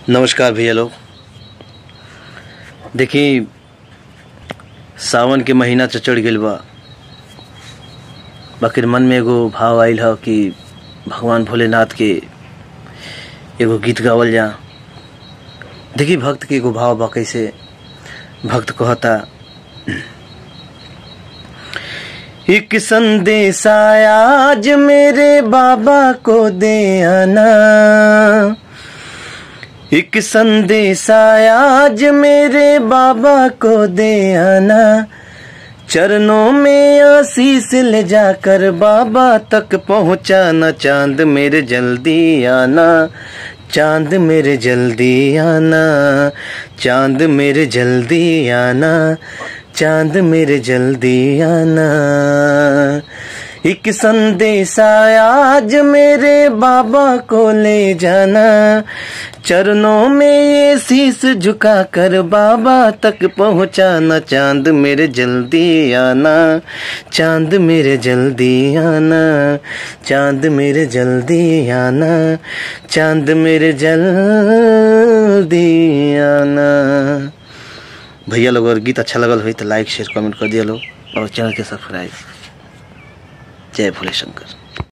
नमस्कार भैया लोग। देखी सावन के महीना चढ़ गइल बा, बाकी मन में एगो भाव आइल है कि भगवान भोलेनाथ के एगो गीत गावल जा। देखी भक्त के एगो भाव बा, कैसे भक्त कहता, एक संदेश आया आज मेरे बाबा को दे आना, एक संदेश आया आज मेरे बाबा को दे आना, चरणों में आशीष ले जाकर बाबा तक पहुंचाना, चांद मेरे जल्दी आना, चांद मेरे जल्दी आना, चांद मेरे जल्दी आना, चांद मेरे जल्दी आना। एक संदेश आया आज मेरे बाबा को ले जाना, चरणों में ये शीश झुका कर बाबा तक पहुंचाना, चांद मेरे जल्दी आना, चांद मेरे जल्दी आना, चांद मेरे जल्दी आना, चांद मेरे जल्दी आना। भैया लोग अगर गीत अच्छा लगल हो तो लाइक शेयर कमेंट कर दिया लोग और चैनल के सब्सक्राइब। जय भोले शंकर।